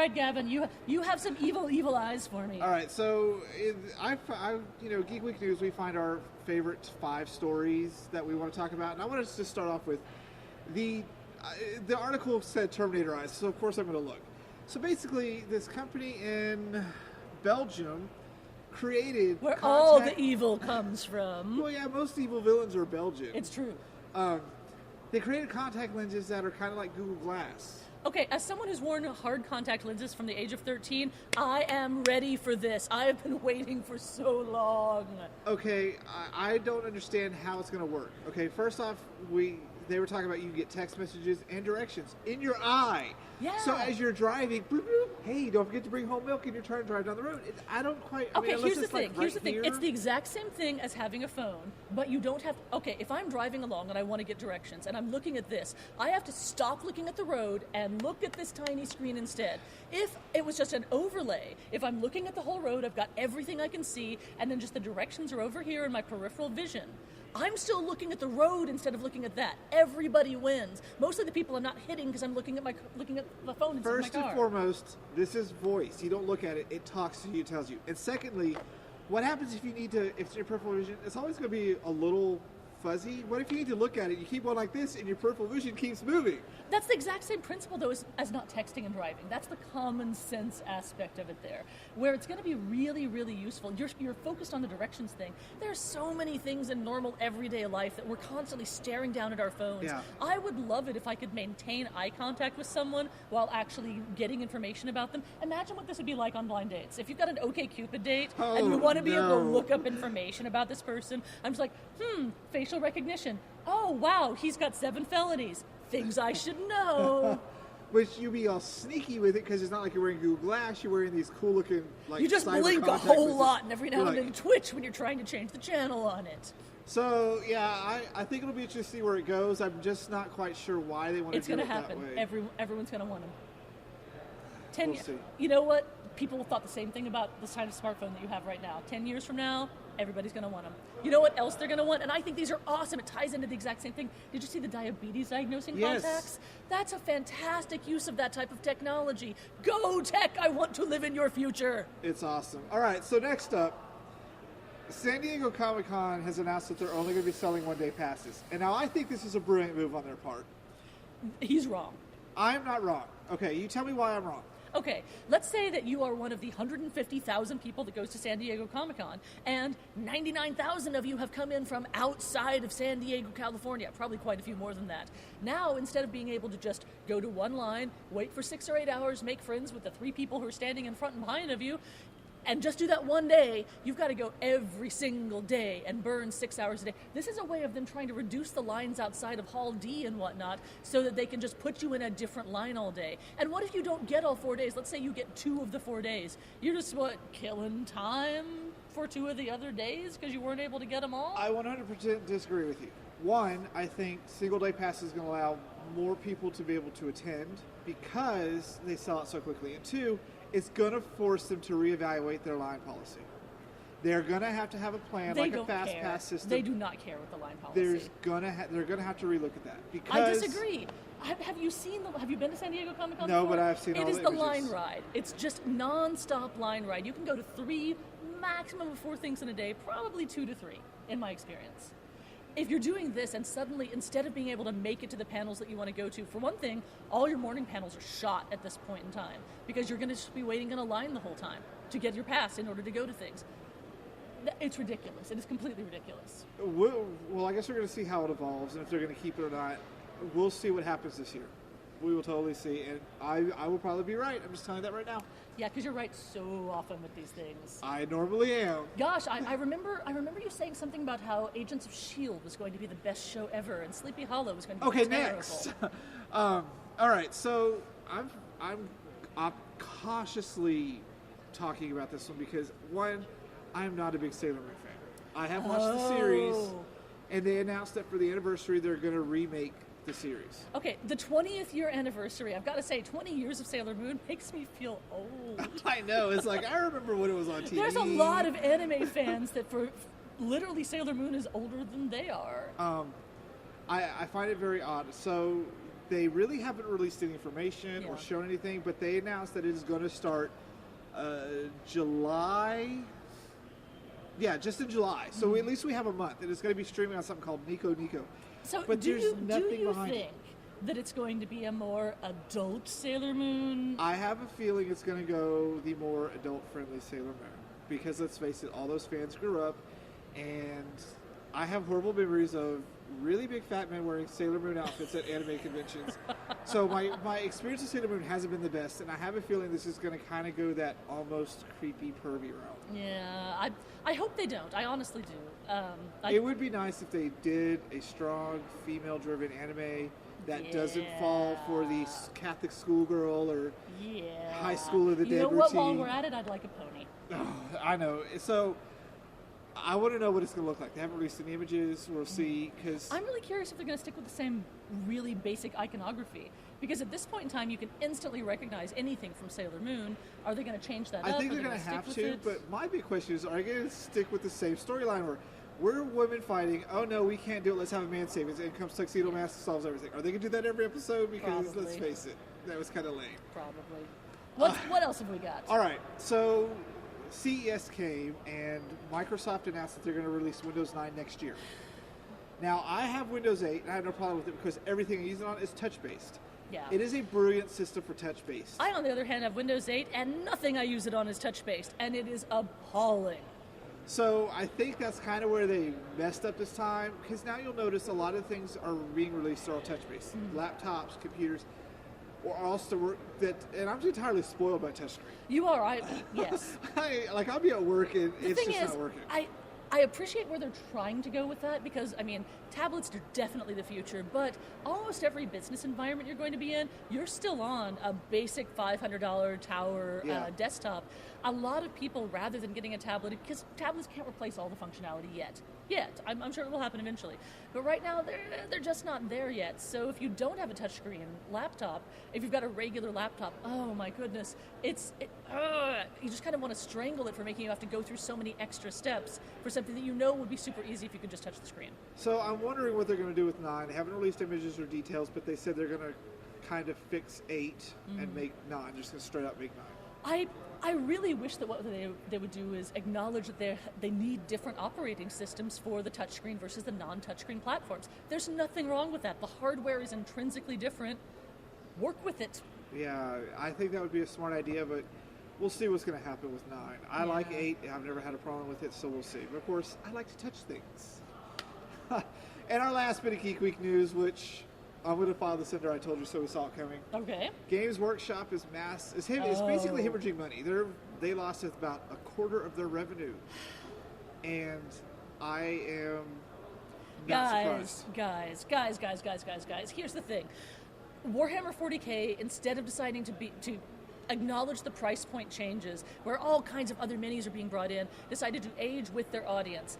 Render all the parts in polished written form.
right, Gavin, you have some evil eyes for me. All right, so Geek Week News, we find our favorite 5 stories that we want to talk about, and I want to just start off with the article said Terminator eyes, so of course I'm going to look. So basically, this company in Belgium created where all the evil comes from. Well, yeah, most evil villains are Belgian. It's true. They created contact lenses that are kind of like Google Glass. Okay, as someone who's worn hard contact lenses from the age of 13, I am ready for this. I have been waiting for so long. Okay, I don't understand how it's going to work. Okay, first off, they were talking about you get text messages and directions in your eye. Yeah. So as you're driving, bloop, bloop, hey, don't forget to bring home milk in your turn to drive down the road. I don't quite. Okay, here's the thing. Here's the thing. It's the exact same thing as having a phone, but you don't have. Okay, if I'm driving along and I want to get directions and I'm looking at this, I have to stop looking at the road and look at this tiny screen instead. If it was just an overlay, if I'm looking at the whole road, I've got everything I can see, and then just the directions are over here in my peripheral vision. I'm still looking at the road instead of looking at that. Everybody wins. Mostly the people I'm not hitting because I'm looking at the phone inside my car. First and foremost, this is voice. You don't look at it. It talks to you, it tells you. And secondly, what happens if if it's your peripheral vision? It's always going to be a little fuzzy. What if you need to look at it? You keep going like this and your peripheral vision keeps moving. That's the exact same principle, though, as not texting and driving. That's the common sense aspect of it there, where it's going to be really, really useful. You're focused on the directions thing. There's so many things in normal everyday life that we're constantly staring down at our phones. Yeah. I would love it if I could maintain eye contact with someone while actually getting information about them. Imagine what this would be like on blind dates. If you've got an OkCupid date and you want to be able to look up information about this person, I'm just like, facial recognition. Oh, wow, he's got 7 felonies. Things I should know. Which you be all sneaky with it because it's not like you're wearing Google Glass. You're wearing these cool looking you just blink a whole lot, and every now and then twitch when you're trying to change the channel on it. So yeah, I think it'll be interesting to see where it goes. I'm just not quite sure why they want to do it that way. It's going to happen. Everyone's going to want them. We'll see. You know what? People thought the same thing about this kind of smartphone that you have right now. 10 years from now, everybody's going to want them. You know what else they're going to want? And I think these are awesome. It ties into the exact same thing. Did you see the diabetes diagnosing contacts? That's a fantastic use of that type of technology. Go tech! I want to live in your future. It's awesome. All right, so next up, San Diego Comic-Con has announced that they're only going to be selling one-day passes. And now I think this is a brilliant move on their part. He's wrong. I'm not wrong. Okay, you tell me why I'm wrong. Okay, let's say that you are one of the 150,000 people that goes to San Diego Comic-Con, and 99,000 of you have come in from outside of San Diego, California, probably quite a few more than that. Now, instead of being able to just go to one line, wait for 6 or 8 hours, make friends with the 3 people who are standing in front and behind of you, and just do that one day, you've got to go every single day and burn 6 hours a day. This is a way of them trying to reduce the lines outside of Hall D and whatnot so that they can just put you in a different line all day. And what if you don't get all 4 days? Let's say you get 2 of the 4 days. You're just, killing time for 2 of the other days because you weren't able to get them all? I 100% disagree with you. One, I think single-day passes is going to allow more people to be able to attend because they sell out so quickly. And 2, it's going to force them to reevaluate their line policy. They're going to have a plan, like a fast pass system. They do not care with the line policy. They're going to have to relook at that. Because I disagree. Have you been to San Diego Comic-Con No, before? but I've seen all the images. It is the line ride. It's just non-stop line ride. You can go to 3, maximum of 4 things in a day, probably 2 to 3, in my experience. If you're doing this and suddenly, instead of being able to make it to the panels that you want to go to, for one thing, all your morning panels are shot at this point in time because you're going to just be waiting in a line the whole time to get your pass in order to go to things. It's ridiculous. It is completely ridiculous. Well, I guess we're going to see how it evolves and if they're going to keep it or not. We'll see what happens this year. We will totally see, and I will probably be right. I'm just telling you that right now. Yeah, because you're right so often with these things. I normally am. Gosh, I remember you saying something about how Agents of S.H.I.E.L.D. was going to be the best show ever, and Sleepy Hollow was going to be terrible. Next. All right, so I'm cautiously talking about this one because, one, I'm not a big Sailor Moon fan. I have watched the series, and they announced that for the anniversary they're going to remake the series. Okay, the 20th year anniversary. I've got to say, 20 years of Sailor Moon makes me feel old. I know. It's like, I remember when it was on TV. There's a lot of anime fans that for literally Sailor Moon is older than they are. I find it very odd. So they really haven't released any information or Yeah. shown anything, but they announced that it is going to start July. Yeah, just in July. So at least we have a month. And it's going to be streaming on something called Nico Nico. So But do there's you nothing behind it. think that it's going to be a more adult Sailor Moon? I have a feeling it's going to go the more adult-friendly Sailor Moon. Because let's face it, all those fans grew up, and I have horrible memories of really big fat men wearing Sailor Moon outfits at anime conventions. So my experience with Sailor Moon hasn't been the best, and I have a feeling this is going to kind of go that almost creepy, pervy route. Yeah, I hope they don't. I honestly do. It would be nice if they did a strong female-driven anime that doesn't fall for the Catholic schoolgirl or High School of the Dead You know what? routine. While we're at it, I'd like a pony. Oh, I know. So I want to know what it's going to look like. They haven't released any images. We'll see. Because I'm really curious if they're going to stick with the same really basic iconography. Because at this point in time, you can instantly recognize anything from Sailor Moon. Are they going to change that I up? think Are they're they going to stick have with to. it? But my big question is, are they going to stick with the same storyline where we're women fighting? Oh no, we can't do it. Let's have a man save us. In comes Tuxedo Mask, solves everything. Are they going to do that every episode? Because let's Probably. face it, that was kind of lame. Probably. What else have we got? All right, so CES came and Microsoft announced that they're going to release Windows 9 next year. Now, I have Windows 8, and I have no problem with it because everything I use it on is touch-based. Yeah. It is a brilliant system for touch-based. I, on the other hand, have Windows 8, and nothing I use it on is touch-based, and it is appalling. So I think that's kind of where they messed up this time, because now you'll notice a lot of things are being released are all touch-based. Laptops, computers, or also that, and I'm entirely spoiled by touchscreen. You are right. Yes. I'll be at work and The it's thing just is, not working. I appreciate where they're trying to go with that because, I mean, tablets are definitely the future, but almost every business environment you're going to be in, you're still on a basic $500 tower Yeah. desktop. A lot of people, rather than getting a tablet, because tablets can't replace all the functionality yet. I'm sure it will happen eventually. But right now, they're just not there yet. So if you don't have a touchscreen laptop, if you've got a regular laptop, oh my goodness, you just kind of want to strangle it for making you have to go through so many extra steps for something that you know would be super easy if you could just touch the screen. So I'm wondering what they're going to do with 9. They haven't released images or details, but they said they're going to kind of fix 8 and make 9. Just going to straight up make 9. I really wish that what they would do is acknowledge that they need different operating systems for the touchscreen versus the non-touchscreen platforms. There's nothing wrong with that. The hardware is intrinsically different. Work with it. Yeah, I think that would be a smart idea, but we'll see what's going to happen with 9. I like 8. I've never had a problem with it, so we'll see. But of course, I like to touch things. And our last bit of Geek Week news, which I'm going to file this under I told you so, we saw it coming. Okay. Games Workshop is basically hemorrhaging money. They lost about a quarter of their revenue. And I am not surprised. Guys. Here's the thing. Warhammer 40K, instead of deciding to acknowledge the price point changes, where all kinds of other minis are being brought in, decided to age with their audience.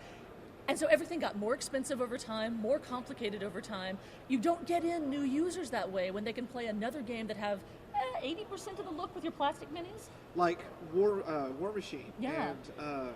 And so everything got more expensive over time, more complicated over time. You don't get in new users that way when they can play another game that have 80% of the look with your plastic minis. Like War Machine Yeah. and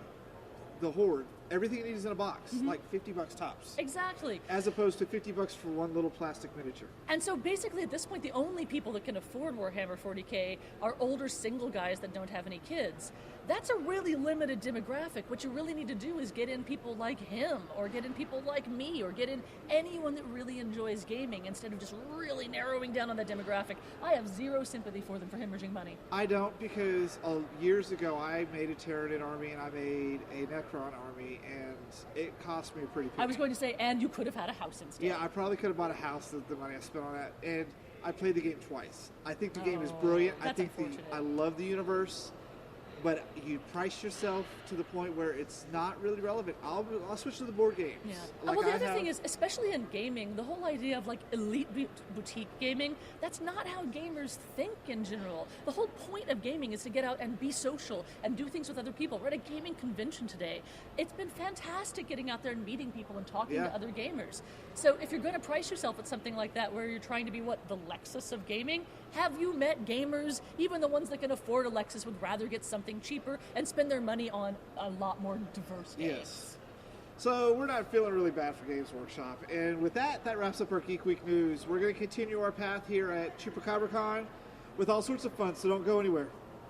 the Horde. Everything it needs is in a box, like $50 tops. Exactly. As opposed to $50 for one little plastic miniature. And so basically at this point, the only people that can afford Warhammer 40K are older single guys that don't have any kids. That's a really limited demographic. What you really need to do is get in people like him, or get in people like me, or get in anyone that really enjoys gaming instead of just really narrowing down on that demographic. I have zero sympathy for them for hemorrhaging money. I don't, because years ago I made a Tyranid army and I made a Necron army, and it cost me a pretty penny. I was going to say, and you could have had a house instead. Yeah, I probably could have bought a house with the money I spent on that, and I played the game twice. I think the game is brilliant. That's unfortunate. I love the universe, but you price yourself to the point where it's not really relevant. I'll switch to the board games. Yeah. Like well, the I other have- thing is, especially in gaming, the whole idea of like elite boutique gaming, that's not how gamers think in general. The whole point of gaming is to get out and be social and do things with other people. We're at a gaming convention today. It's been fantastic getting out there and meeting people and talking to other gamers. So if you're going to price yourself at something like that where you're trying to be the Lexus of gaming, have you met gamers? Even the ones that can afford a Lexus would rather get something cheaper and spend their money on a lot more diverse games. Yes. So we're not feeling really bad for Games Workshop. And with that, that wraps up our Geek Week news. We're going to continue our path here at ChupacabraCon with all sorts of fun, so don't go anywhere.